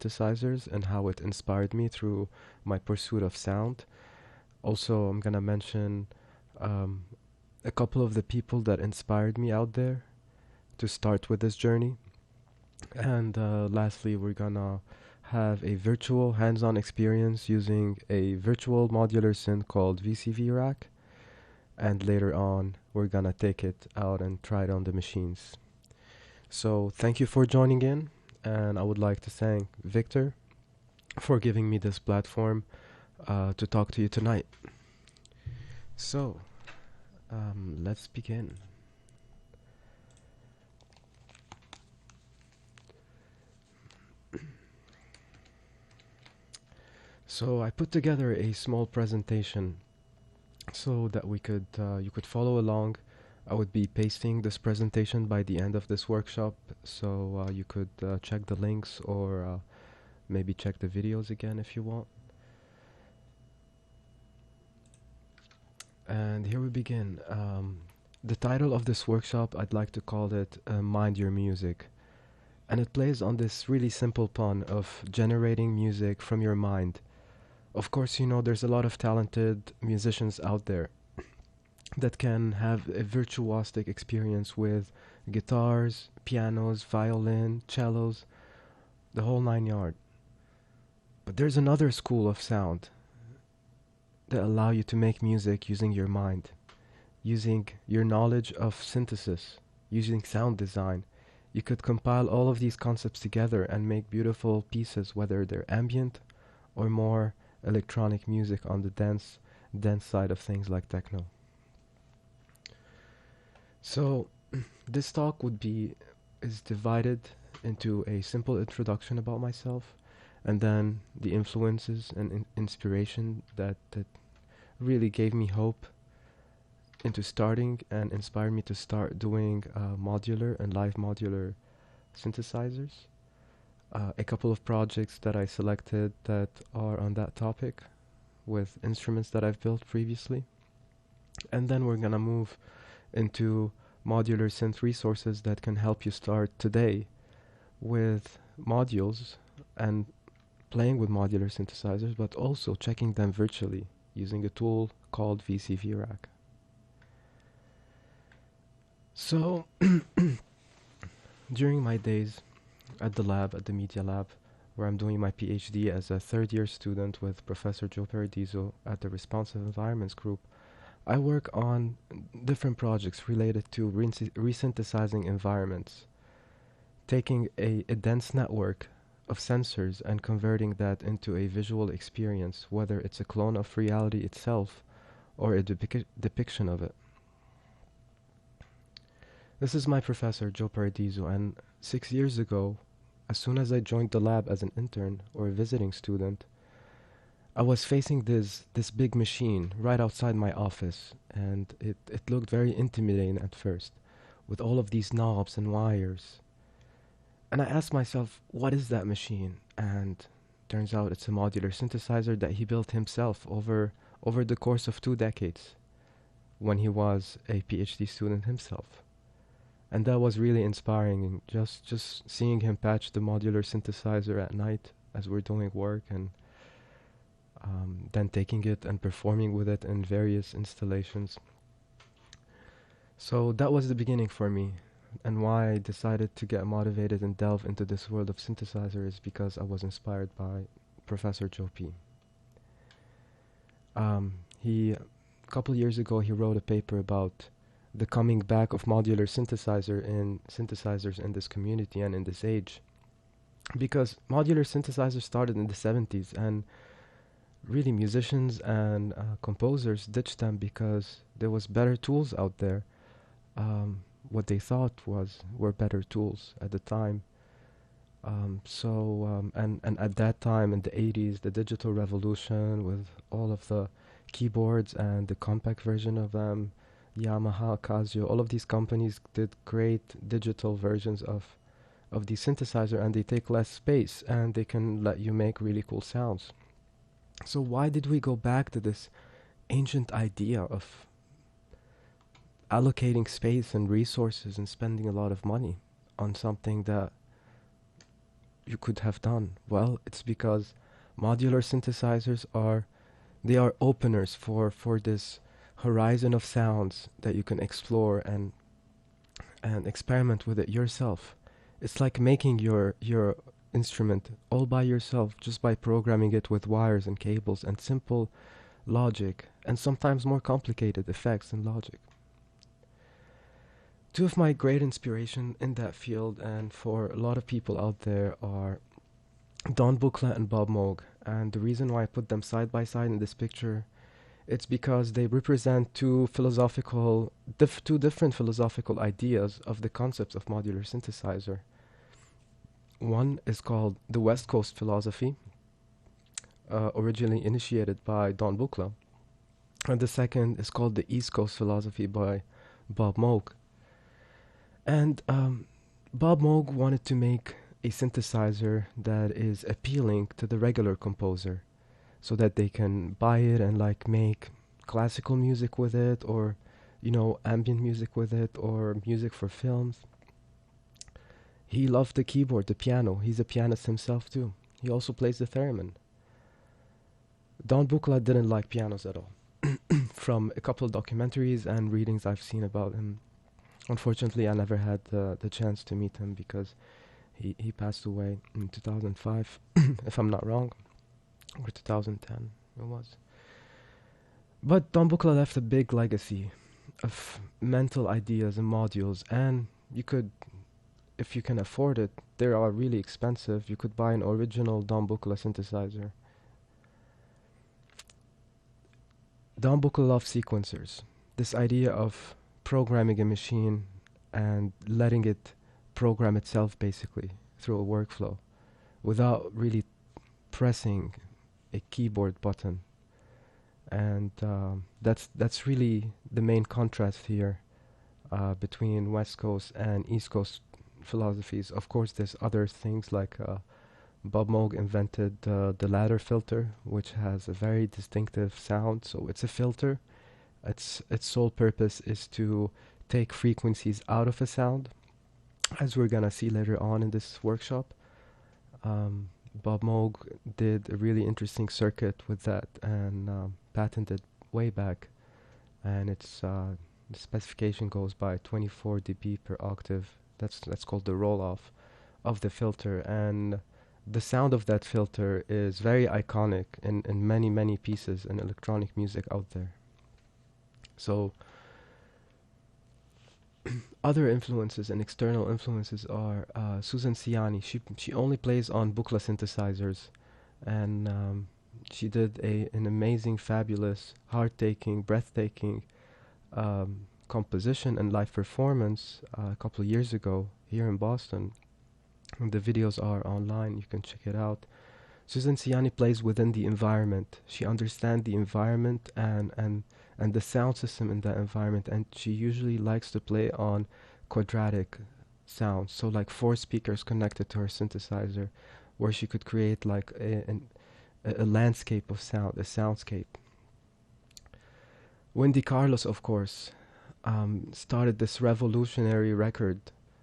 synthesizers and how it inspired me through my pursuit of sound. Also, I'm gonna mention um, a couple of the people that inspired me out there to start with this journey. And lastly, we're gonna have a virtual hands-on experience using a virtual modular synth called VCV rack. And later on, we're gonna take it out and try it on the machines. So thank you for joining in, and I would like to thank Victor for giving me this platform to talk to you tonight. So let's begin. So I put together a small presentation so that you could follow along. I would be pasting this presentation by the end of this workshop, so you could check the links or maybe check the videos again if you want. And here we begin. The title of this workshop, I'd like to call it Mind Your Music. And it plays on this really simple pun of generating music from your mind. Of course, you know, there's a lot of talented musicians out there that can have a virtuosic experience with guitars, pianos, violin, cellos, the whole nine yard. But there's another school of sound that allow you to make music using your mind, using your knowledge of synthesis, using sound design. You could compile all of these concepts together and make beautiful pieces, whether they're ambient or more electronic music on the dance side of things like techno. So this talk is divided into a simple introduction about myself, and then the influences and inspiration that really gave me hope into starting and inspired me to start doing modular and live modular synthesizers. A couple of projects that I selected that are on that topic with instruments that I've built previously. And then we're gonna move into modular synth resources that can help you start today with modules and playing with modular synthesizers, but also checking them virtually using a tool called VCV rack. So during my days at the lab, at the media lab, where I'm doing my PhD as a third year student with Professor Joe Paradiso at the Responsive Environments Group, I work on different projects related to resynthesizing environments, taking a dense network of sensors and converting that into a visual experience, whether it's a clone of reality itself or a depiction of it. This is my professor, Joe Paradiso, and 6 years ago, as soon as I joined the lab as an intern or a visiting student, I was facing this big machine right outside my office, and it looked very intimidating at first, with all of these knobs and wires. And I asked myself, what is that machine? And turns out it's a modular synthesizer that he built himself over the course of 2 decades when he was a PhD student himself. And that was really inspiring, just seeing him patch the modular synthesizer at night as we're doing work, and then taking it and performing with it in various installations. So that was the beginning for me, and why I decided to get motivated and delve into this world of synthesizer is because I was inspired by Professor Joe P. A couple years ago, he wrote a paper about the coming back of modular synthesizers in this community and in this age, because modular synthesizers started in the 70s, and really musicians and composers ditched them because there was better tools out there. What they thought were better tools at the time. And at that time in the 80s, the digital revolution with all of the keyboards and the compact version of them, Yamaha, Casio, all of these companies did great digital versions of the synthesizer, and they take less space and they can let you make really cool sounds. So why did we go back to this ancient idea of allocating space and resources and spending a lot of money on something that you could have done? Well, it's because modular synthesizers are they are openers for this horizon of sounds that you can explore and experiment with it yourself. It's like making your instrument all by yourself just by programming it with wires and cables and simple logic and sometimes more complicated effects and logic. Two of my great inspiration in that field and for a lot of people out there are Don Buchla and Bob Moog. And the reason why I put them side by side in this picture, it's because they represent two different philosophical ideas of the concepts of modular synthesizer. One is called the West Coast philosophy, originally initiated by Don Buchla, and the second is called the East Coast philosophy by Bob Moog. And Bob Moog wanted to make a synthesizer that is appealing to the regular composer so that they can buy it and like make classical music with it or ambient music with it or music for films. He loved the keyboard, the piano. He's a pianist himself too. He also plays the theremin. Don Buchla didn't like pianos at all. From a couple of documentaries and readings I've seen about him, unfortunately I never had the chance to meet him because he passed away in 2005, if I'm not wrong, or 2010 it was. But Don Buchla left a big legacy of mental ideas and modules, and you could, if you can afford it, they are really expensive. You could buy an original Don Buchla synthesizer. Don Buchla loved sequencers. This idea of programming a machine and letting it program itself basically through a workflow without really pressing a keyboard button. And that's really the main contrast here between West Coast and East Coast philosophies. Of course, there's other things like Bob Moog invented the ladder filter, which has a very distinctive sound. So it's a filter. Its sole purpose is to take frequencies out of a sound, as we're gonna see later on in this workshop. Bob Moog did a really interesting circuit with that and patented way back, and its the specification goes by 24 dB per octave. That's called the roll-off of the filter, and the sound of that filter is very iconic in many pieces in electronic music out there. So other influences and external influences are Susan Ciani. She only plays on Buchla synthesizers, and she did an amazing, fabulous, heart-taking, breathtaking composition and live performance a couple of years ago here in Boston. And the videos are online, you can check it out. Susan Ciani plays within the environment. She understands the environment and the sound system in that environment, and she usually likes to play on quadratic sounds, so like 4 speakers connected to her synthesizer, where she could create like a landscape of sound, a soundscape. Wendy Carlos, of course, started this revolutionary record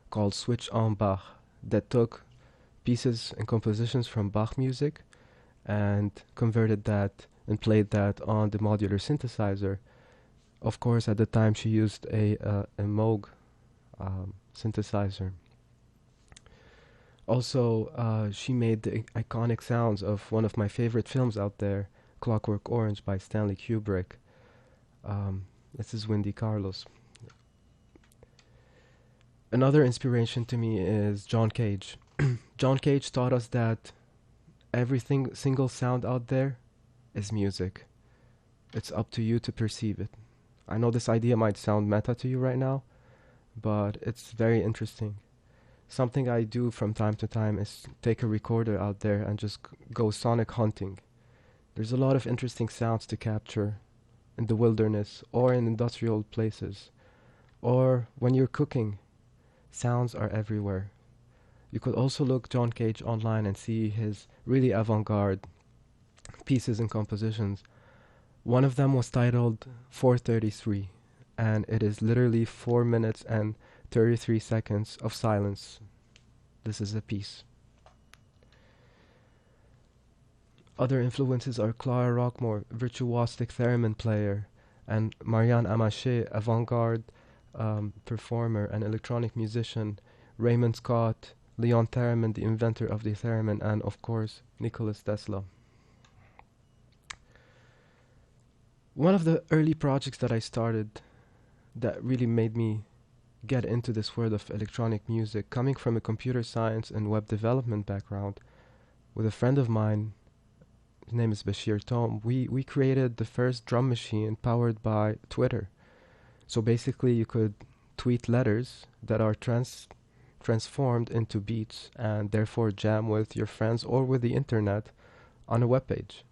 called Switch on Bach that took pieces and compositions from Bach music and converted that and played that on the modular synthesizer. Of course, at the time she used a Moog synthesizer. Also, she made the iconic sounds of one of my favorite films out there, Clockwork Orange by Stanley Kubrick. This is Wendy Carlos. Another inspiration to me is John Cage. John Cage taught us that everything, single sound out there is music. It's up to you to perceive it. I know this idea might sound meta to you right now, but it's very interesting. Something I do from time to time is take a recorder out there and just go sonic hunting. There's a lot of interesting sounds to capture in the wilderness or in industrial places, or when you're cooking. Sounds are everywhere. You could also look John Cage online and see his really avant-garde pieces and compositions. One of them was titled 433, and it is literally 4 minutes and 33 seconds of silence. This is a piece. Other influences are Clara Rockmore, virtuosic theremin player, and Marianne Amaché, avant-garde performer and electronic musician, Raymond Scott, Leon Theremin, the inventor of the theremin, and of course, Nicholas Tesla. One of the early projects that I started that really made me get into this world of electronic music, coming from a computer science and web development background, with a friend of mine, his name is Bashir Tom, we created the first drum machine powered by Twitter. So basically you could tweet letters that are transformed into beats and therefore jam with your friends or with the internet on a web page.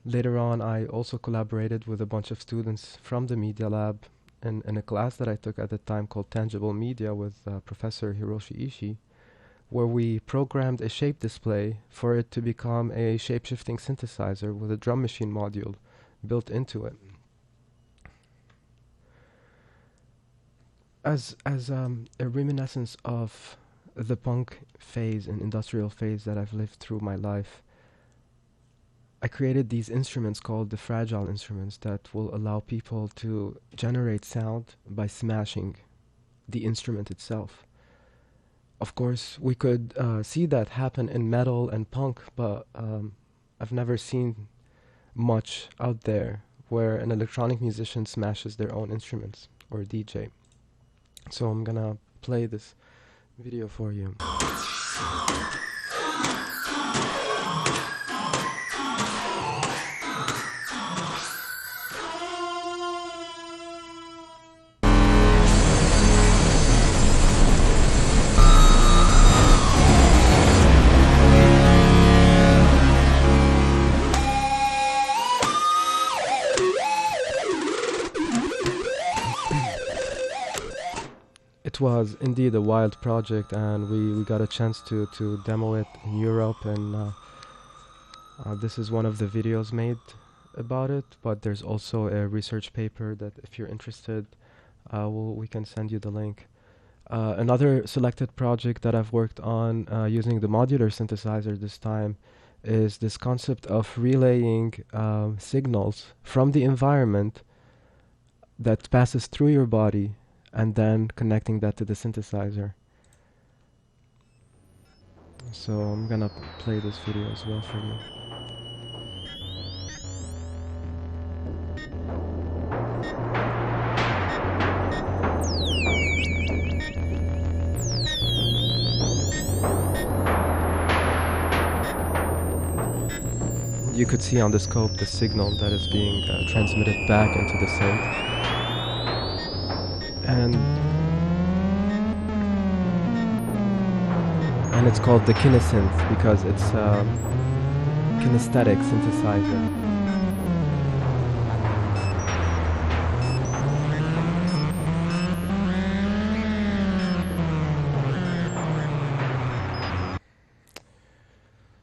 Later on, I also collaborated with a bunch of students from the Media Lab in a class that I took at the time called Tangible Media with Professor Hiroshi Ishii, where we programmed a shape display for it to become a shape-shifting synthesizer with a drum machine module built into it. As a reminiscence of the punk phase and industrial phase that I've lived through my life, I created these instruments called the fragile instruments that will allow people to generate sound by smashing the instrument itself. Of course, we could see that happen in metal and punk, but I've never seen much out there where an electronic musician smashes their own instruments, or a DJ. So I'm gonna play this video for you. It was indeed a wild project, and we got a chance to demo it in Europe, and this is one of the videos made about it, but there's also a research paper that if you're interested, we can send you the link. Another selected project that I've worked on using the modular synthesizer this time is this concept of relaying signals from the environment that passes through your body and then connecting that to the synthesizer. So I'm gonna play this video as well for you. You could see on the scope the signal that is being transmitted back into the synth. And it's called the Kinesynth because it's a kinesthetic synthesizer.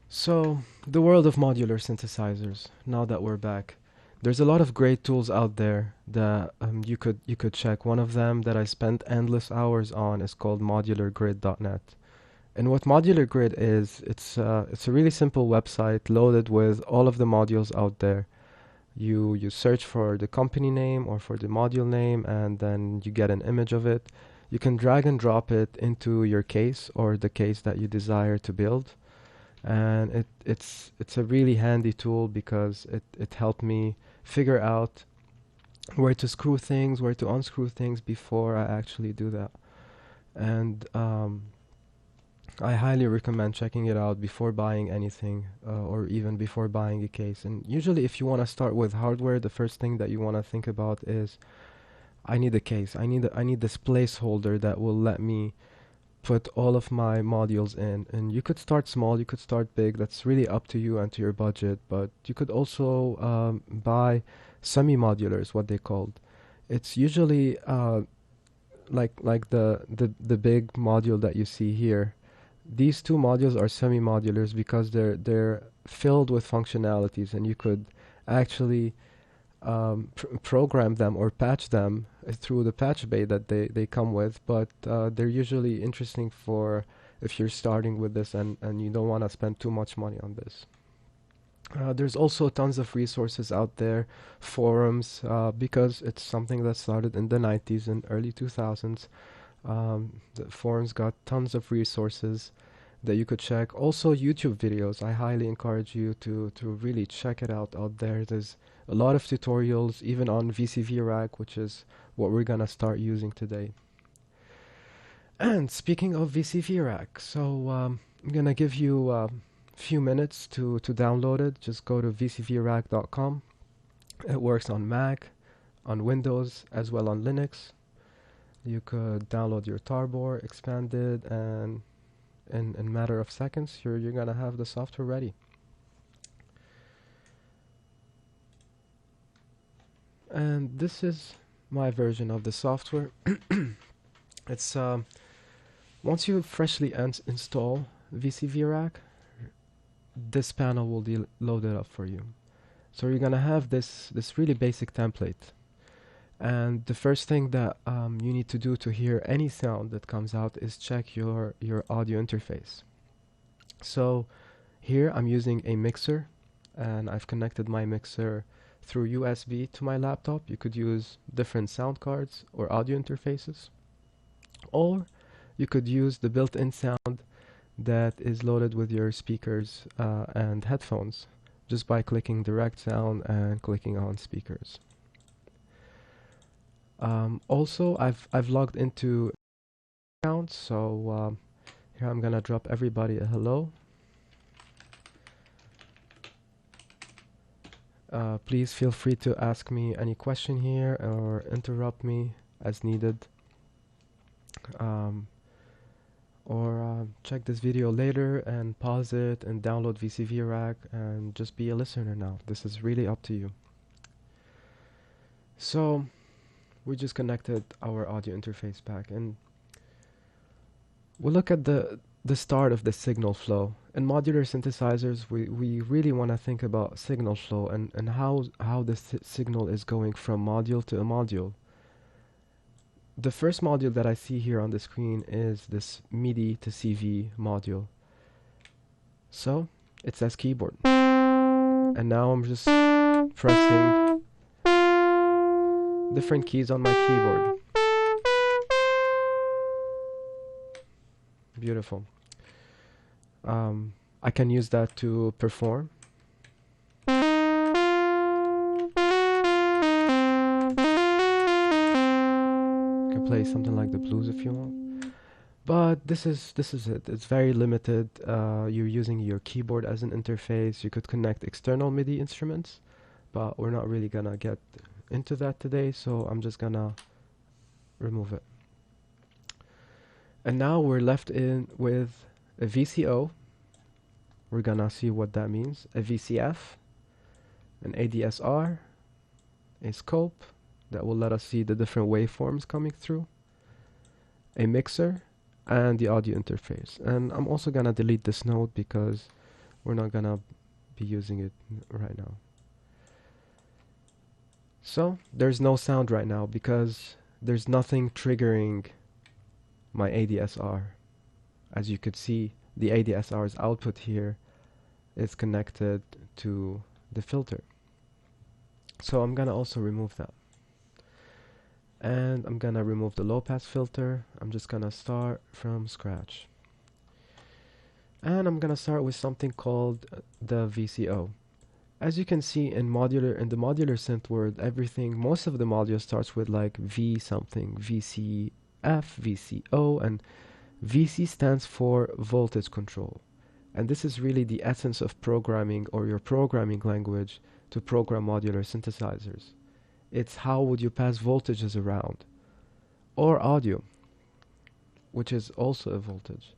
So, the world of modular synthesizers, now that we're back. There's a lot of great tools out there that you could check. One of them that I spent endless hours on is called modulargrid.net. And what Modular Grid is, it's a really simple website loaded with all of the modules out there. You search for the company name or for the module name, and then you get an image of it. You can drag and drop it into your case or the case that you desire to build. And it's a really handy tool because it helped me figure out where to screw things, where to unscrew things before I actually do that. And I highly recommend checking it out before buying anything, or even before buying a case. And usually if you want to start with hardware, the first thing that you want to think about is, I need a case. I need this placeholder that will let me put all of my modules in. And you could start small, you could start big. That's really up to you and to your budget. But you could also buy semi-modulars, what they called. It's usually like the big module that you see here. These two modules are semi-modulars because they're filled with functionalities, and you could actually program them or patch them through the patch bay that they come with. But they're usually interesting for if you're starting with this and you don't want to spend too much money on this. There's also tons of resources out there, forums, because it's something that started in the 90s and early 2000s. The forums got tons of resources that you could check. Also, YouTube videos. I highly encourage you to really check it out there. There's a lot of tutorials, even on VCV Rack, which is what we're gonna start using today. And speaking of VCV Rack, so I'm gonna give you a few minutes to download it. Just go to vcvrack.com. It works on Mac, on Windows, as well on Linux. You could download your tarbor, expand it, and in a matter of seconds, you're gonna have the software ready. And this is my version of the software. It's once you freshly install VCV Rack, this panel will be loaded up for you. So you're gonna have this really basic template. And the first thing that you need to do to hear any sound that comes out is check your audio interface. So here I'm using a mixer, and I've connected my mixer through USB to my laptop. You could use different sound cards or audio interfaces, or you could use the built-in sound that is loaded with your speakers and headphones just by clicking direct sound and clicking on speakers. Also, I've logged into account, so here I'm gonna drop everybody a hello. Please feel free to ask me any question here or interrupt me as needed. Or check this video later and pause it and download VCV Rack and just be a listener now. This is really up to you. So we just connected our audio interface back, and we'll look at the start of the signal flow. In modular synthesizers, we really want to think about signal flow and how the signal is going from module to a module. The first module that I see here on the screen is this MIDI to CV module. So it says keyboard, and now I'm just pressing different keys on my keyboard. Beautiful. I can use that to perform. You can play something like the blues if you want. But this is it. It's very limited. You're using your keyboard as an interface. You could connect external MIDI instruments, but we're not really gonna get into that today, so I'm just gonna remove it. And now we're left in with a VCO. We're gonna see what that means. A VCF, an ADSR, a scope that will let us see the different waveforms coming through, a mixer, and the audio interface. And I'm also gonna delete this node because we're not gonna be using it right now. So there's no sound right now because there's nothing triggering my ADSR. As you could see, the ADSR's output here is connected to the filter. So I'm gonna also remove that. And I'm gonna remove the low pass filter. I'm just gonna start from scratch. And I'm gonna start with something called the VCO. As you can see in the modular synth world, most of the modules starts with like V something, VCF, VCO, and VC stands for voltage control. And this is really the essence of programming, or your programming language to program modular synthesizers. It's how would you pass voltages around, or audio, which is also a voltage.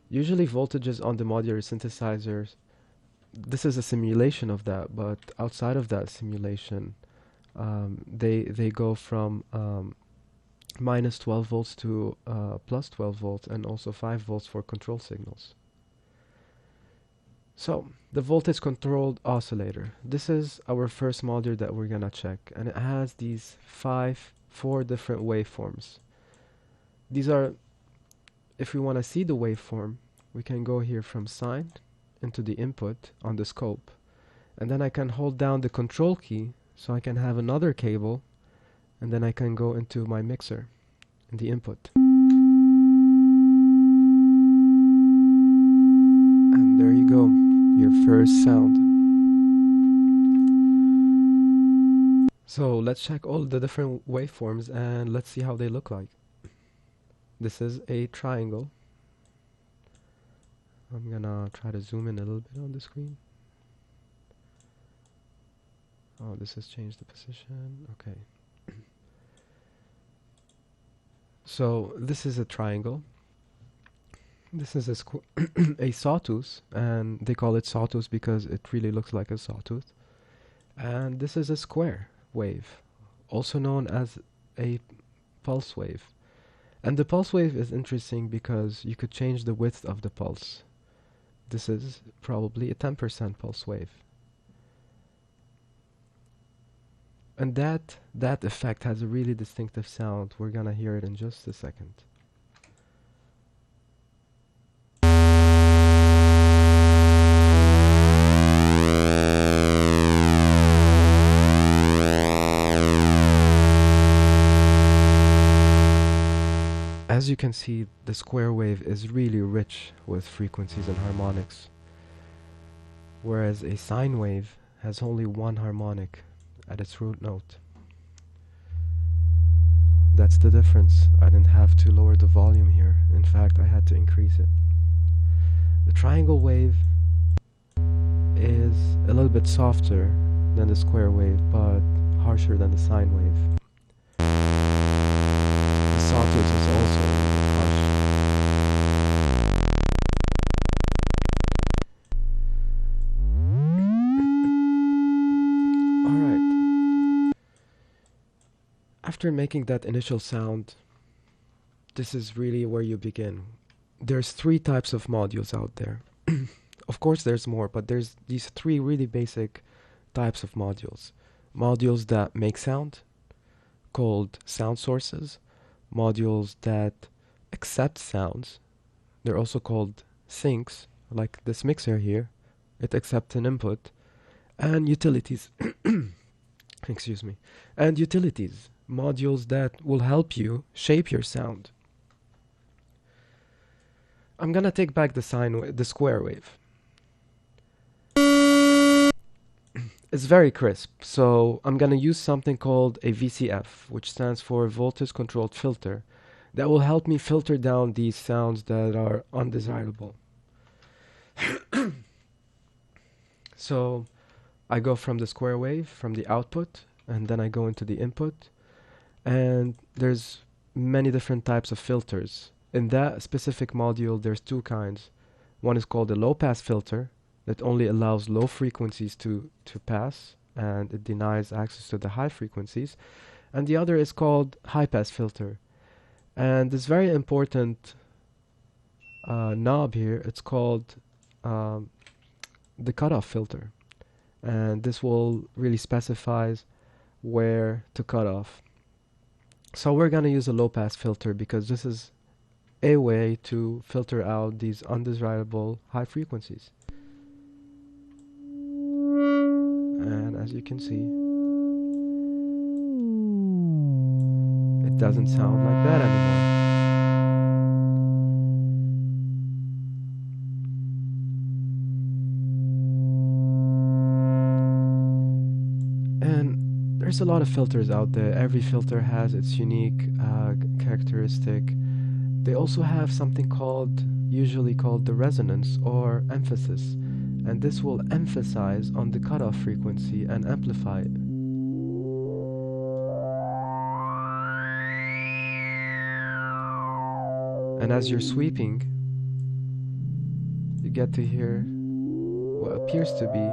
Usually voltages on the modular synthesizers, this is a simulation of that, but outside of that simulation, they go from minus 12 volts to plus 12 volts, and also 5 volts for control signals. So the voltage controlled oscillator, this is our first module that we're gonna check, and it has these four different waveforms. These are if we want to see the waveform, we can go here from sine into the input on the scope. And then I can hold down the control key so I can have another cable, and then I can go into my mixer in the input. And there you go, your first sound. So let's check all the different waveforms and let's see how they look like. This is a triangle. I'm gonna try to zoom in a little bit on the screen. Oh, this has changed the position. Okay. So this is a triangle. This is a sawtooth, and they call it sawtooth because it really looks like a sawtooth. And this is a square wave, also known as a pulse wave. And the pulse wave is interesting because you could change the width of the pulse. This is probably a 10% pulse wave. And that effect has a really distinctive sound. We're gonna hear it in just a second. As you can see, the square wave is really rich with frequencies and harmonics, whereas a sine wave has only one harmonic at its root note. That's the difference. I didn't have to lower the volume here. In fact, I had to increase it. The triangle wave is a little bit softer than the square wave, but harsher than the sine wave. The sawtooth is also a little bit harsh. Alright. After making that initial sound, this is really where you begin. There's 3 types of modules out there. Of course there's more, but there's these 3 really basic types of modules. Modules that make sound, called sound sources. Modules that accept sounds, they're also called sinks, like this mixer here. It accepts an input. And utilities. Excuse me. And utilities, modules that will help you shape your sound. I'm gonna take back the square wave. It's very crisp, so I'm gonna use something called a VCF, which stands for voltage controlled filter, that will help me filter down these sounds that are undesirable. So I go from the square wave, from the output, and then I go into the input, and there's many different types of filters. In that specific module, there's 2 kinds. One is called a low-pass filter, that only allows low frequencies to pass, and it denies access to the high frequencies. And the other is called high-pass filter. And this very important knob here, it's called the cutoff filter. And this will really specifies where to cut off. So we're going to use a low-pass filter because this is a way to filter out these undesirable high frequencies. And as you can see, it doesn't sound like that anymore. And there's a lot of filters out there. Every filter has its unique characteristic. They also have something usually called the resonance or emphasis. And this will emphasize on the cutoff frequency and amplify it. And as you're sweeping, you get to hear what appears to be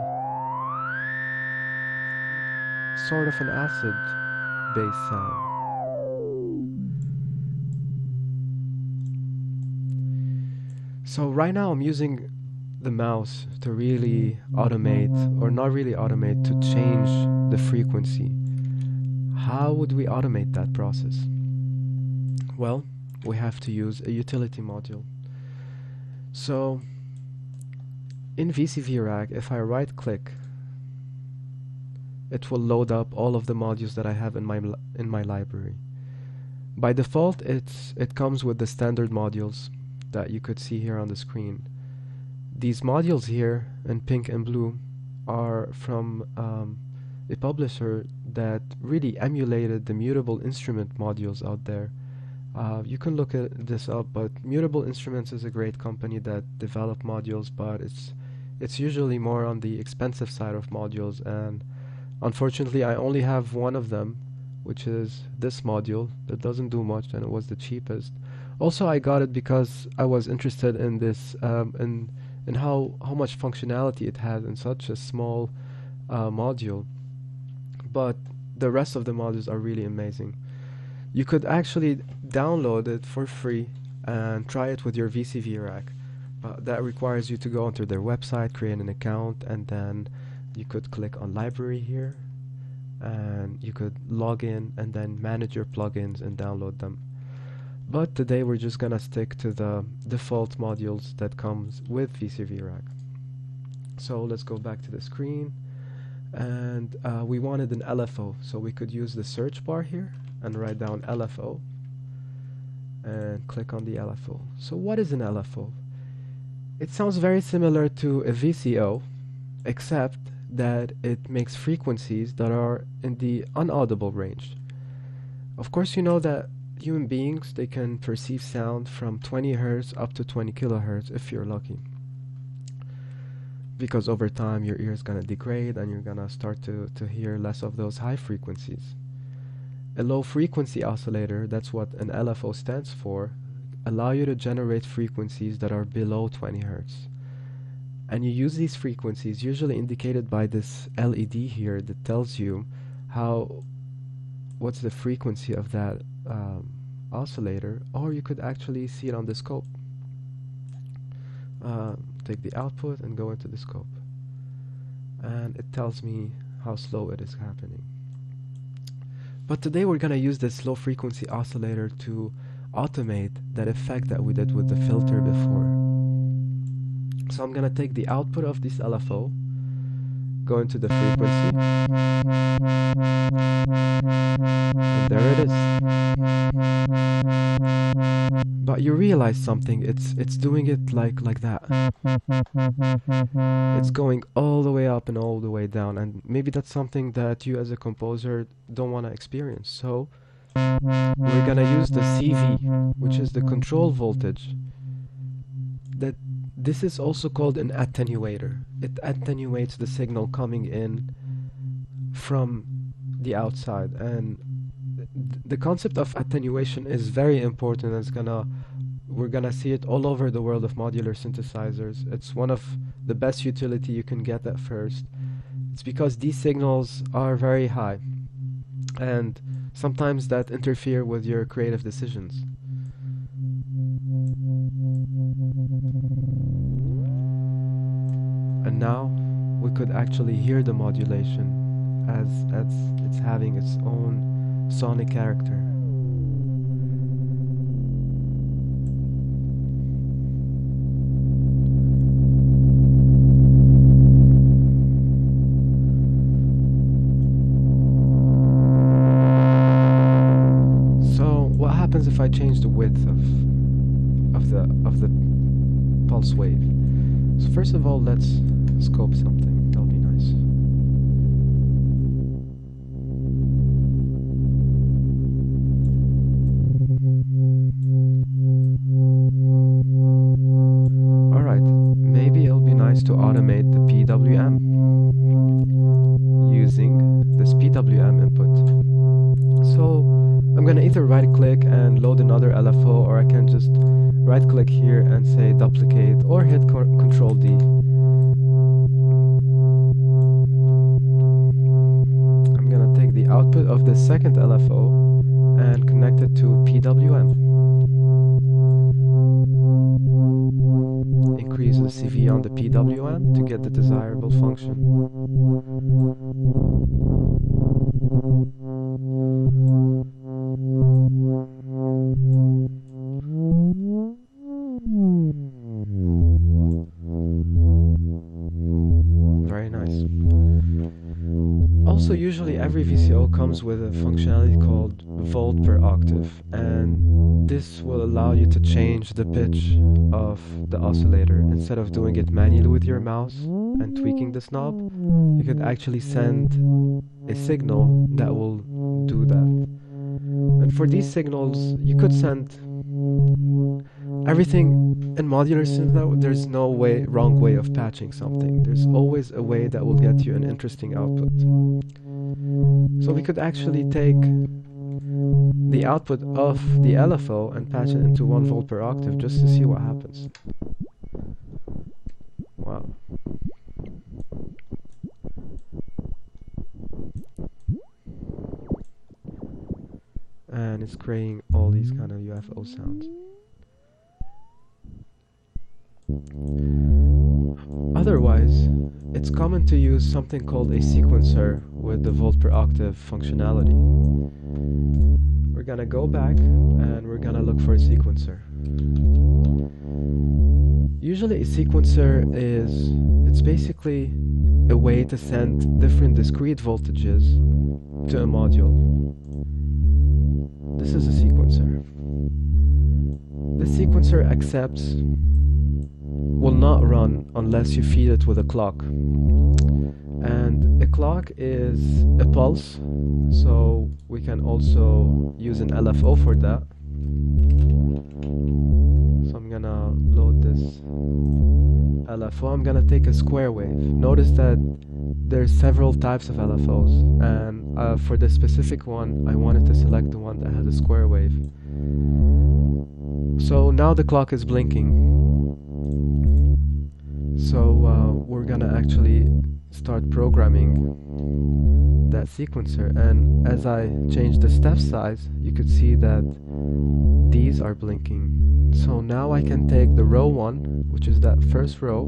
sort of an acid-based sound. So right now I'm using the mouse to really automate, or not really automate, to change the frequency. How would we automate that process? Well, we have to use a utility module. So in VCV Rack, if I right click, it will load up all of the modules that I have in my library. By default, it comes with the standard modules that you could see here on the screen. These modules here in pink and blue are from a publisher that really emulated the Mutable Instrument modules out there. You can look at this up, but Mutable Instruments is a great company that develop modules, but it's usually more on the expensive side of modules, and unfortunately I only have one of them, which is this module that doesn't do much, and it was the cheapest. Also, I got it because I was interested in this in how much functionality it has in such a small module, but the rest of the modules are really amazing. You could actually download it for free and try it with your VCV Rack. That requires you to go onto their website, create an account, and then you could click on library here, and you could log in and then manage your plugins and download them. But today we're just gonna stick to the default modules that comes with VCV Rack. So let's go back to the screen, and we wanted an LFO, so we could use the search bar here and write down LFO and click on the LFO. So what is an LFO? It sounds very similar to a VCO, except that it makes frequencies that are in the unaudible range. Of course, you know that human beings, they can perceive sound from 20 Hz up to 20 kilohertz if you're lucky. Because over time your ear is gonna degrade and you're gonna start to hear less of those high frequencies. A low frequency oscillator, that's what an LFO stands for, allow you to generate frequencies that are below 20 Hz. And you use these frequencies, usually indicated by this LED here that tells you what's the frequency of that oscillator, or you could actually see it on the scope. Take the output and go into the scope, and it tells me how slow it is happening. But today we're gonna use this low frequency oscillator to automate that effect that we did with the filter before. So I'm gonna take the output of this LFO, go into the frequency, and there it is. But you realize something, it's doing it like that. It's going all the way up and all the way down, and maybe that's something that you as a composer don't want to experience. So we're gonna use the CV, which is the control voltage. This is also called an attenuator. It attenuates the signal coming in from the outside, and the concept of attenuation is very important. We're gonna see it all over the world of modular synthesizers. It's one of the best utility you can get at first. It's because these signals are very high, and sometimes that interfere with your creative decisions. And now we could actually hear the modulation as it's having its own sonic character. So what happens if I change the width of the pulse wave? So first of all, let's scope something. That'll be nice. Alright, maybe it'll be nice to automate the PWM using this PWM input. So I'm gonna either right click and load another LFO, or I can just right click here and say duplicate, or hit Control D. I'm gonna take the output of the second LFO and connect it to PWM. Increase the CV on the PWM to get the desirable function. usually every VCO comes with a functionality called volt per octave, and this will allow you to change the pitch of the oscillator. Instead of doing it manually with your mouse and tweaking this knob, you could actually send a signal that will do that. And for these signals, you could send everything in modular synth. There's no wrong way of patching something. There's always a way that will get you an interesting output. So we could actually take the output of the LFO and patch it into 1 volt per octave just to see what happens. Wow. And it's creating all these kind of UFO sounds. Otherwise, it's common to use something called a sequencer with the volt per octave functionality. We're gonna go back and we're gonna look for a sequencer. Usually a sequencer it's basically a way to send different discrete voltages to a module. This is a sequencer. This sequencer will not run unless you feed it with a clock. And a clock is a pulse, so we can also use an LFO for that. So I'm gonna load this LFO. I'm gonna take a square wave. Notice that there's several types of LFOs, and for this specific one I wanted to select the one that has a square wave. So now the clock is blinking. So we're gonna actually start programming that sequencer, and as I change the step size you could see that these are blinking. So now I can take the row 1, which is that first row,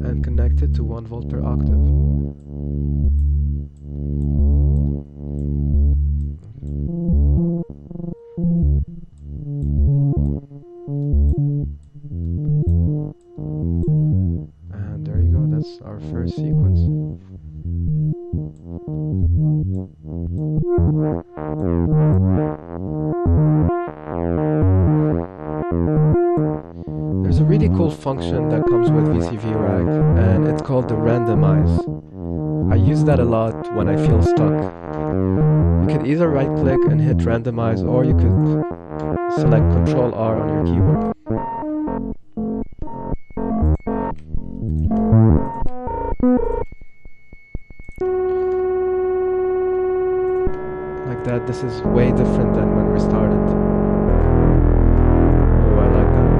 and connect it to 1 volt per octave. And there you go, that's our first sequence. There's a really cool function that comes with VCV Rag, and it's called the randomize. I use that a lot when I feel stuck. You could either right click and hit randomize, or you could select Ctrl R on your keyboard. Like that. This is way different than when we started. Oh, I like that.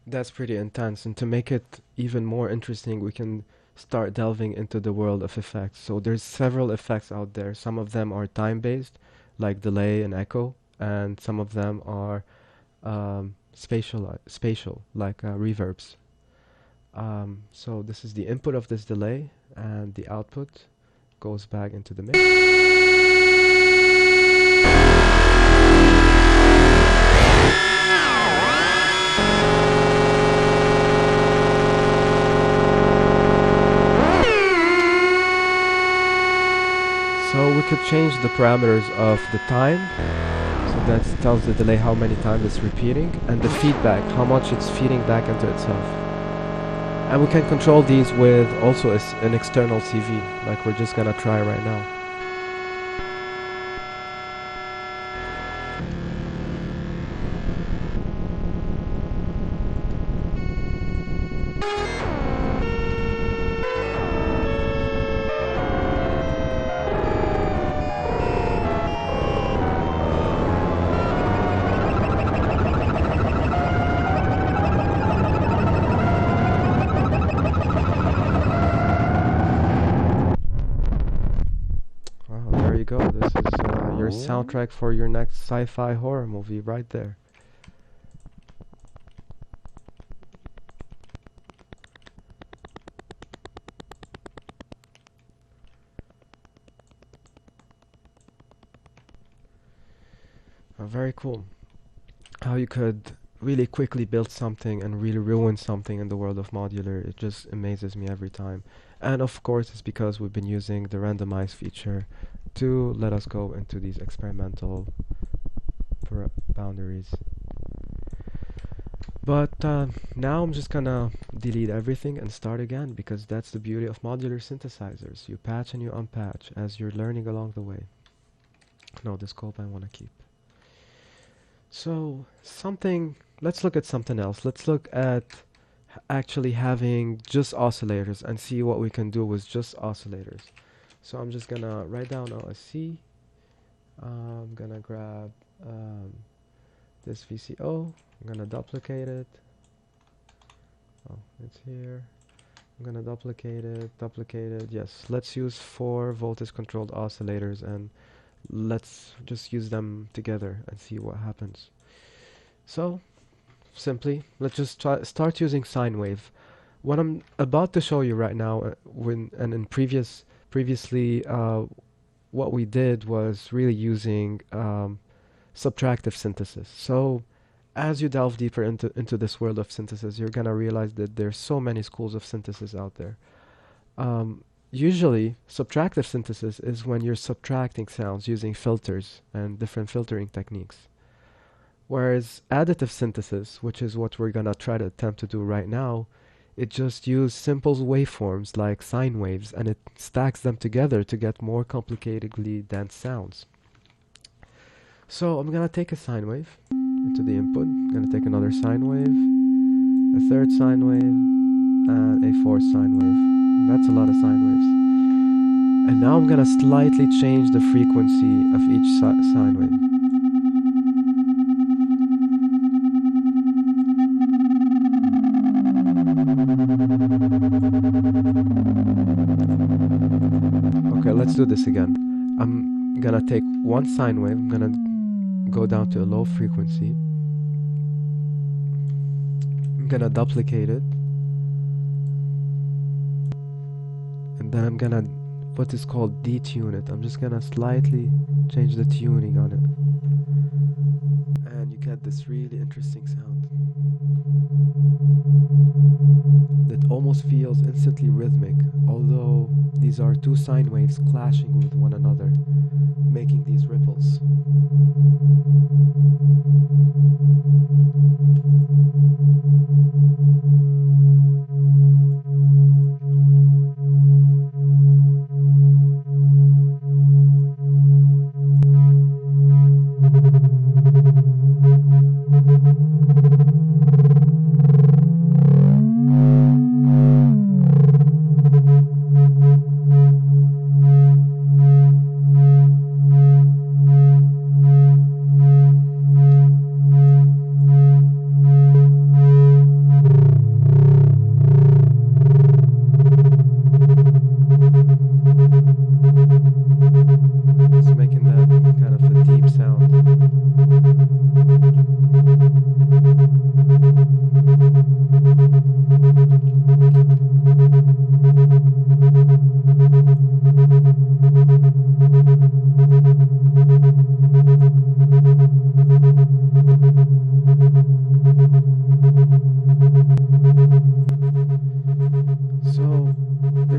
That's pretty intense, and to make it even more interesting, we can start delving into the world of effects. So there's several effects out there. Some of them are time-based, like delay and echo, and some of them are spatial, like reverbs. So this is the input of this delay, and the output goes back into the mix. So we could change the parameters of the time, so that tells the delay how many times it's repeating, and the feedback, how much it's feeding back into itself. And we can control these with also an external CV, like we're just gonna try right now. Go. This is your soundtrack for your next sci-fi horror movie right there. Very cool. How you could really quickly build something and really ruin something in the world of modular. It just amazes me every time. And of course, it's because we've been using the randomize feature to let us go into these experimental boundaries. But now I'm just gonna delete everything and start again, because that's the beauty of modular synthesizers. You patch and you unpatch as you're learning along the way. No, the scope I want to keep. So let's look at something else. Let's look at actually having just oscillators and see what we can do with just oscillators. So I'm just gonna write down OSC. I'm gonna grab this VCO. I'm gonna duplicate it. Oh, it's here. I'm gonna duplicate it. Yes, let's use 4 voltage controlled oscillators, and let's just use them together and see what happens. So simply, let's just start using sine wave. What I'm about to show you right now, previously, what we did was really using subtractive synthesis. So as you delve deeper into this world of synthesis, you're gonna realize that there's so many schools of synthesis out there. Usually, subtractive synthesis is when you're subtracting sounds using filters and different filtering techniques. Whereas additive synthesis, which is what we're gonna try to attempt to do right now, it just uses simple waveforms like sine waves, and it stacks them together to get more complicatedly dense sounds. So I'm gonna take a sine wave into the input. I'm gonna take another sine wave, a third sine wave, and a fourth sine wave. That's a lot of sine waves. And now I'm gonna slightly change the frequency of each sine wave. Okay, let's do this again. I'm gonna take one sine wave, I'm gonna go down to a low frequency. I'm gonna duplicate it. And then I'm gonna what is called detune it. I'm just gonna slightly change the tuning on it. And you get this really interesting sound that almost feels instantly rhythmic, although these are 2 sine waves clashing with one another, making these ripples.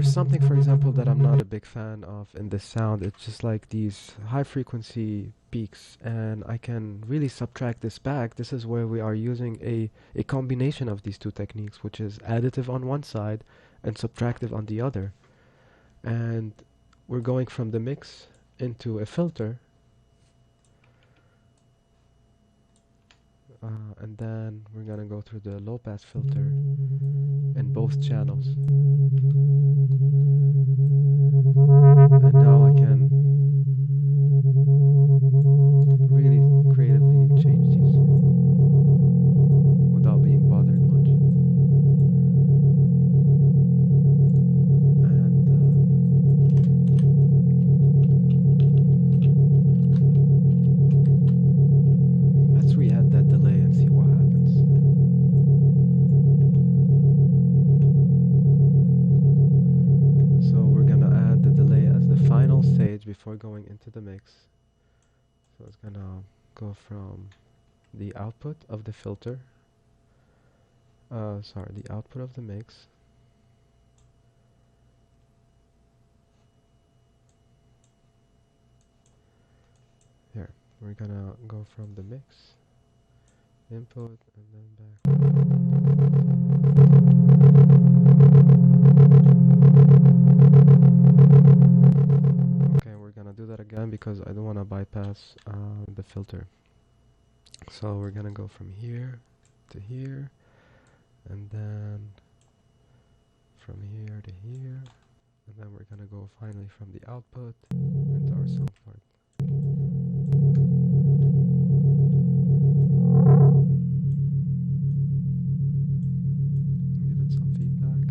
Something, for example, that I'm not a big fan of in this sound, it's just like these high frequency peaks, and I can really subtract this back. This is where we are using a combination of these 2 techniques, which is additive on one side and subtractive on the other. And we're going from the mix into a filter, and then we're gonna go through the low pass filter in both channels. And now I can really creatively change these without being bothered much. And let's re-add that delay and see what happens. So we're gonna add the delay as the final stage before going into the mix. So it's gonna go from the output of the filter, sorry, the output of the mix. Here, we're gonna go from the mix, input, and then back. Okay, we're gonna do that again because I don't want to bypass the filter. So we're gonna go from here to here, and then from here to here, and then we're gonna go finally from the output into our sound part. Give it some feedback.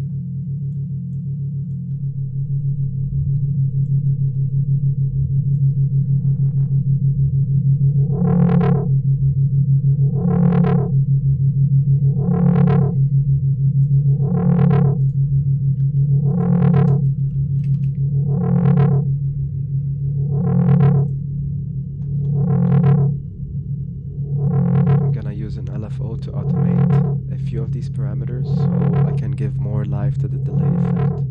An LFO to automate a few of these parameters so I can give more life to the delay effect.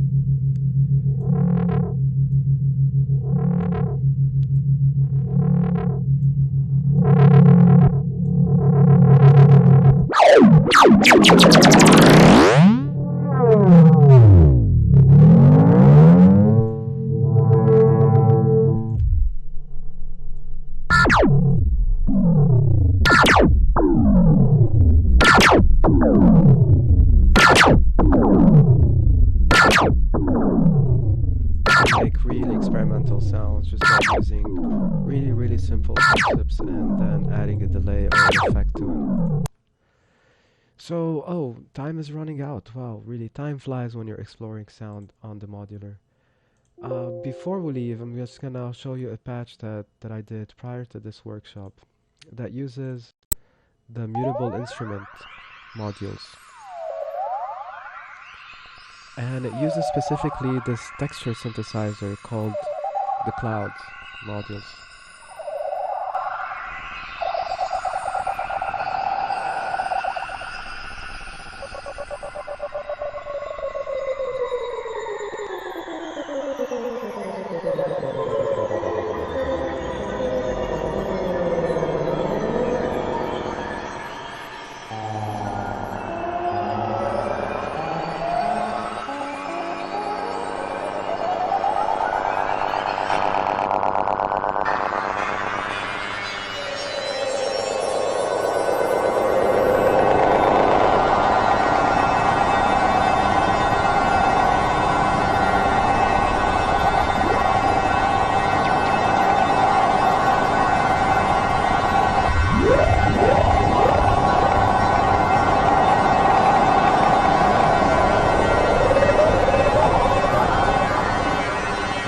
Make really experimental sounds just by using really simple concepts and then adding a delay or an effect to it. So, oh, time is running out. Wow, really, time flies when you're exploring sound on the modular. Before we leave, I'm just gonna show you a patch that I did prior to this workshop that uses the mutable instrument modules. And it uses specifically this texture synthesizer called the Clouds modules.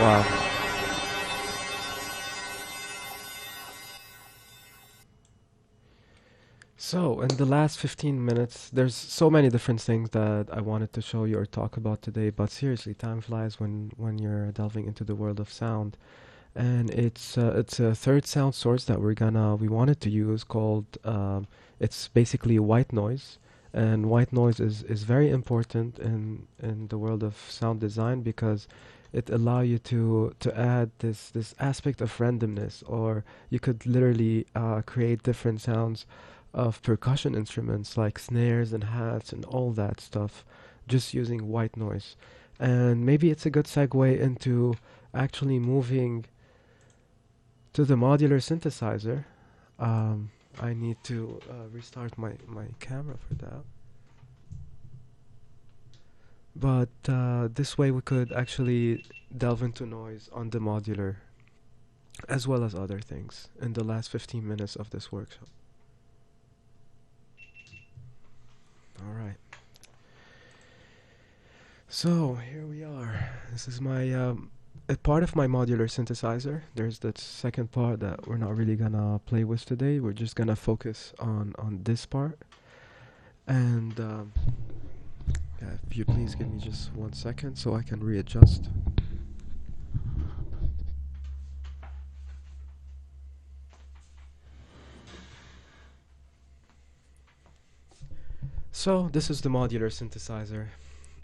Wow. So, in the last 15 minutes, there's so many different things that I wanted to show you or talk about today, but seriously, time flies when you're delving into the world of sound. And it's a third sound source that we wanted to use called it's basically white noise. And white noise is very important in the world of sound design because it allow you to add this aspect of randomness, or you could literally create different sounds of percussion instruments like snares and hats and all that stuff just using white noise. And maybe it's a good segue into actually moving to the modular synthesizer. I need to restart my camera for that. But this way we could actually delve into noise on the modular as well as other things in the last 15 minutes of this workshop. Alright. So here we are. This is my a part of my modular synthesizer. There's that second part that we're not really gonna play with today. We're just gonna focus on this part. And yeah, if you please give me just 1 second so I can readjust. So this is the modular synthesizer.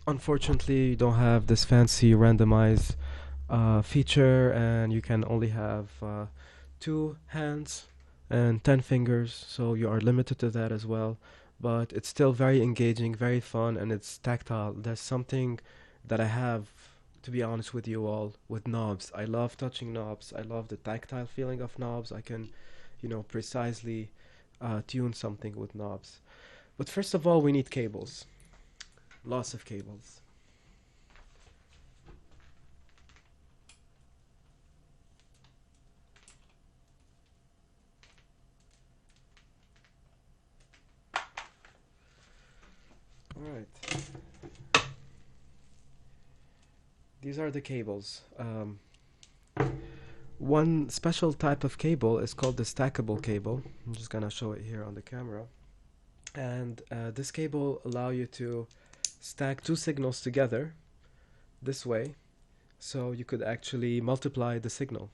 Unfortunately, you don't have this fancy randomize feature, and you can only have 2 hands and 10 fingers, so you are limited to that as well. But it's still very engaging, very fun, and it's tactile. There's something that I have, to be honest with you all, with knobs. I love touching knobs. I love the tactile feeling of knobs. I can, precisely tune something with knobs. But first of all, we need cables. Lots of cables. Alright. These are the cables. One special type of cable is called the stackable cable. I'm just gonna show it here on the camera. And this cable allow you to stack 2 signals together this way, so you could actually multiply the signal.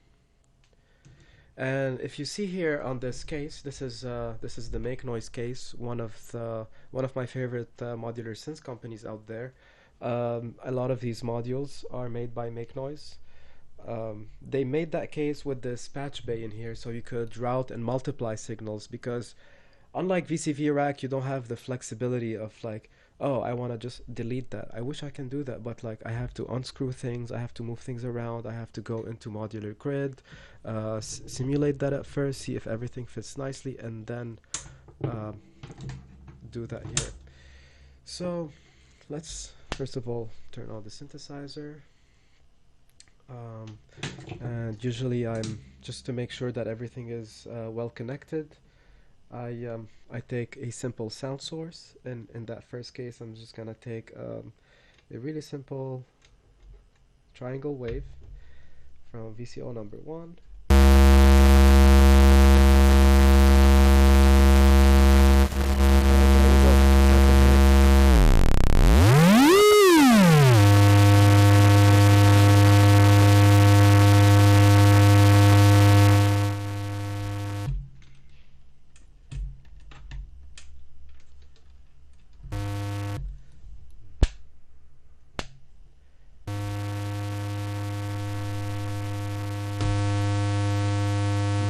And if you see here on this case, this is the Make Noise case, one of my favorite modular synth companies out there. A lot of these modules are made by Make Noise. They made that case with this patch bay in here, so you could route and multiply signals, because unlike VCV rack, you don't have the flexibility of like, oh, I want to just delete that. I wish I can do that, but like I have to unscrew things, I have to move things around, I have to go into modular grid, simulate that at first, see if everything fits nicely, and then do that here. So let's first of all turn on the synthesizer. And usually I'm, just to make sure that everything is well connected, I take a simple sound source, and in that first case I'm just gonna take a really simple triangle wave from VCO number 1.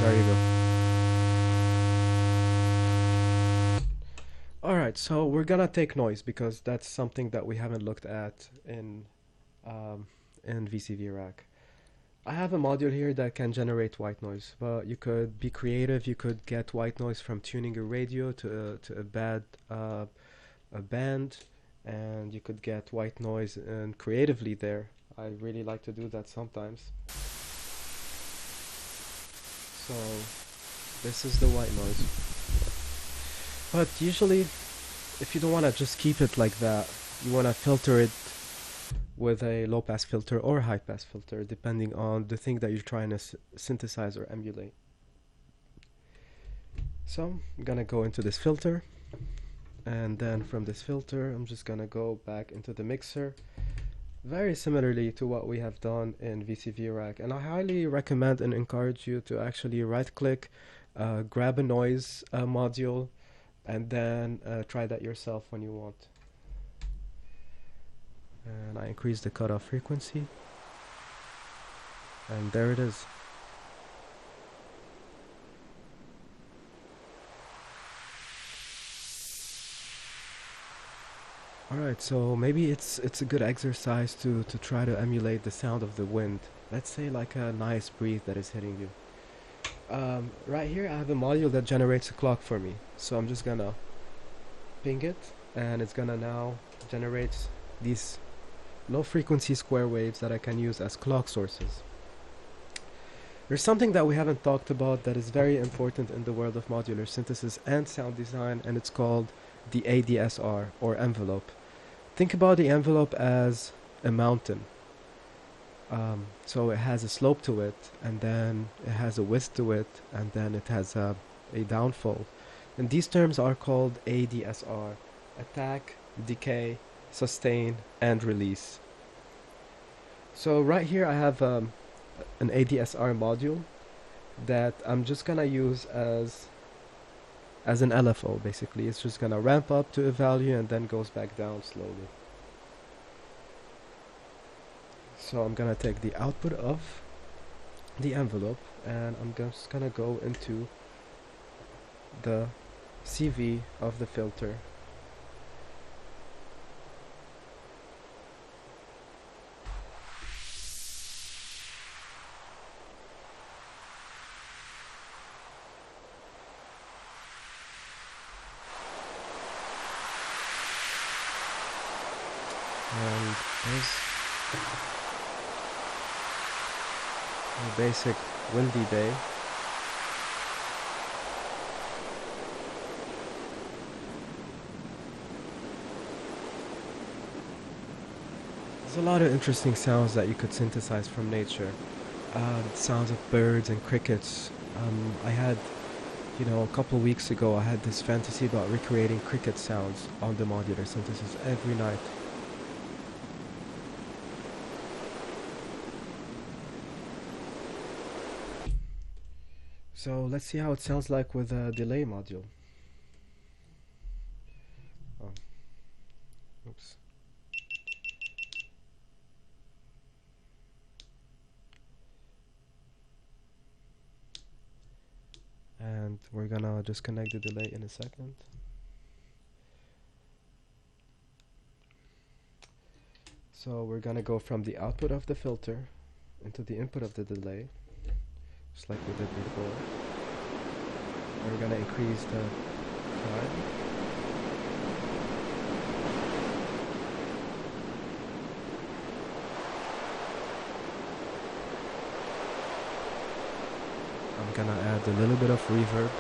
There you go. Alright, so we're gonna take noise because that's something that we haven't looked at in VCV rack. I have a module here that can generate white noise, but you could be creative. You could get white noise from tuning a radio to a band, and you could get white noise and creatively there. I really like to do that sometimes. So this is the white noise. But usually, if you don't want to just keep it like that, you want to filter it with a low pass filter or high pass filter, depending on the thing that you're trying to synthesize or emulate. So I'm gonna go into this filter, and then from this filter I'm just gonna go back into the mixer, very similarly to what we have done in VCV rack. And I highly recommend and encourage you to actually right click, grab a noise module, and then try that yourself when you want. And I increase the cutoff frequency, and there it is. Alright, so maybe it's a good exercise to try to emulate the sound of the wind. Let's say like a nice breeze that is hitting you. Right here I have a module that generates a clock for me. So I'm just gonna ping it, and it's gonna now generate these low frequency square waves that I can use as clock sources. There's something that we haven't talked about that is very important in the world of modular synthesis and sound design, and it's called the ADSR, or envelope. Think about the envelope as a mountain. So it has a slope to it, and then it has a width to it, and then it has a downfall. And these terms are called ADSR: attack, decay, sustain, and release. So right here I have an ADSR module that I'm just gonna use as as an LFO basically. It's just gonna ramp up to a value and then goes back down slowly. So I'm gonna take the output of the envelope and I'm just gonna go into the CV of the filter. And there's a basic windy day. There's a lot of interesting sounds that you could synthesize from nature. Sounds of birds and crickets. I had, a couple weeks ago, I had this fantasy about recreating cricket sounds on the modular synthesis every night. So let's see how it sounds like with a delay module. Oh, oops. And we're gonna just connect the delay in a second. So we're gonna go from the output of the filter into the input of the delay, just like we did before. And we're gonna increase the time. I'm gonna add a little bit of reverb.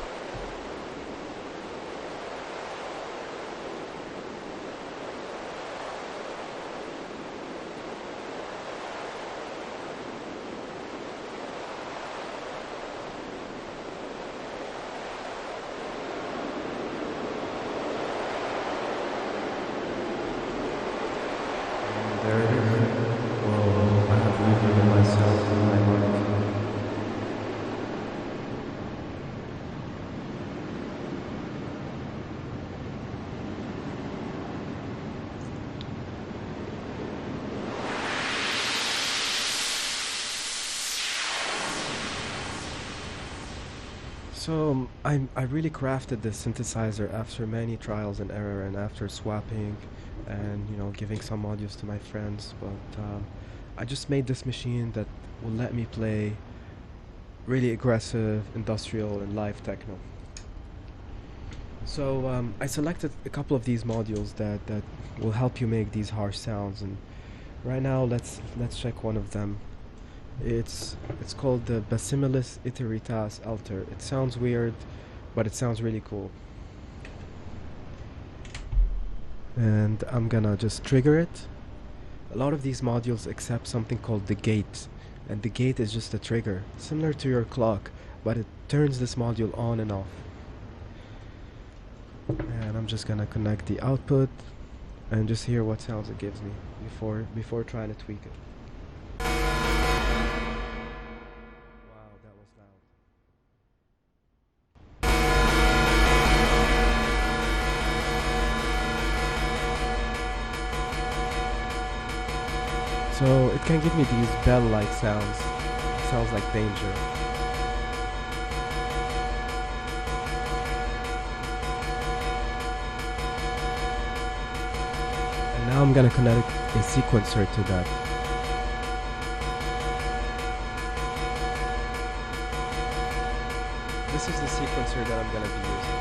And there it is. Whoa, I have reverb in myself in my mic. So I really crafted this synthesizer after many trials and error and after swapping and giving some audios to my friends, but I just made this machine that will let me play really aggressive industrial and live techno. So I selected a couple of these modules that will help you make these harsh sounds, and right now let's check one of them. It's called the Bacillus Iteritas Alter. It sounds weird, but it sounds really cool. And I'm gonna just trigger it. A lot of these modules accept something called the gate, and the gate is just a trigger, similar to your clock, but it turns this module on and off. And I'm just gonna connect the output and just hear what sounds it gives me before trying to tweak it. So it can give me these bell-like sounds. It sounds like danger. And now I'm gonna connect a sequencer to that. This is the sequencer that I'm gonna be using.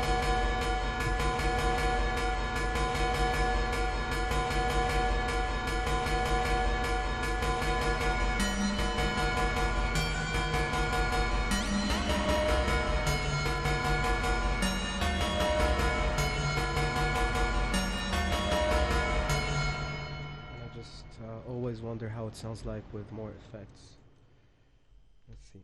Always wonder how it sounds like with more effects. Let's see.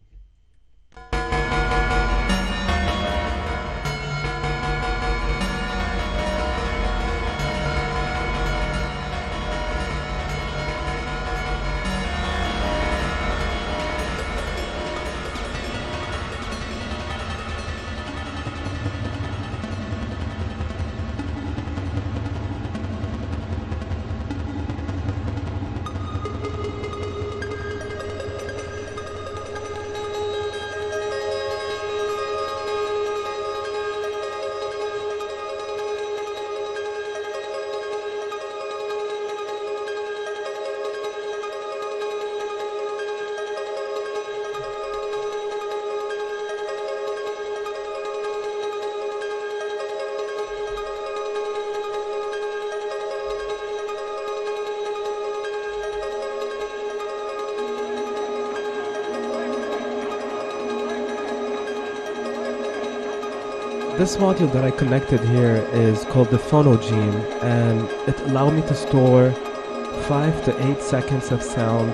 this module that I connected here is called the phonogene, and it allowed me to store 5 to 8 seconds of sound,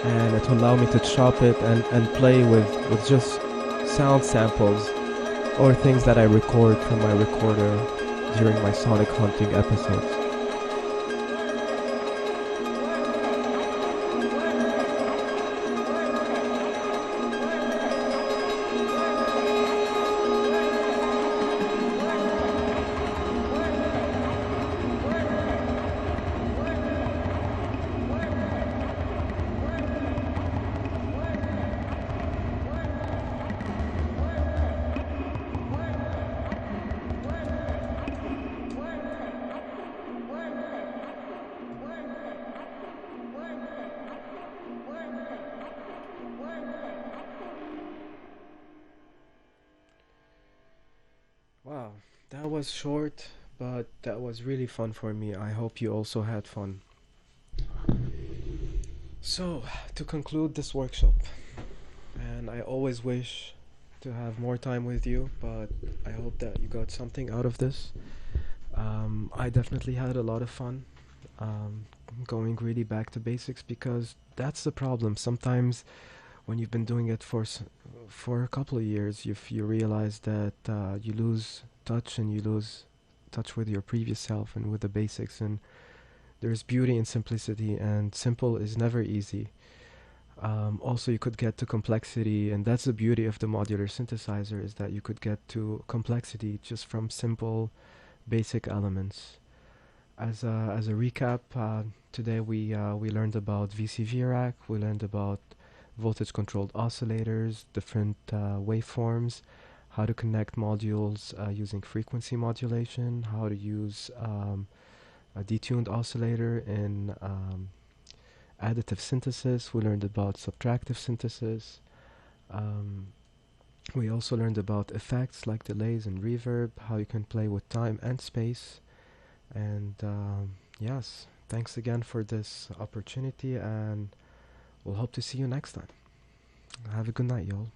and it will allow me to chop it and play with just sound samples or things that I record from my recorder during my sonic hunting episodes. Wow, that was short, but that was really fun for me. I hope you also had fun. So, to conclude this workshop, and I always wish to have more time with you, but I hope that you got something out of this. I definitely had a lot of fun going really back to basics because that's the problem. Sometimes when you've been doing it for a couple of years, you realize that you lose touch and you lose touch with your previous self and with the basics. And there's beauty in simplicity, and simple is never easy. Also, you could get to complexity, and that's the beauty of the modular synthesizer, is that you could get to complexity just from simple, basic elements. As a recap, today we learned about VCV rack, we learned about voltage-controlled oscillators, different waveforms, how to connect modules using frequency modulation, how to use a detuned oscillator in additive synthesis. We learned about subtractive synthesis. Um, we also learned about effects like delays and reverb, how you can play with time and space. And yes, thanks again for this opportunity, and we'll hope to see you next time. Have a good night, y'all.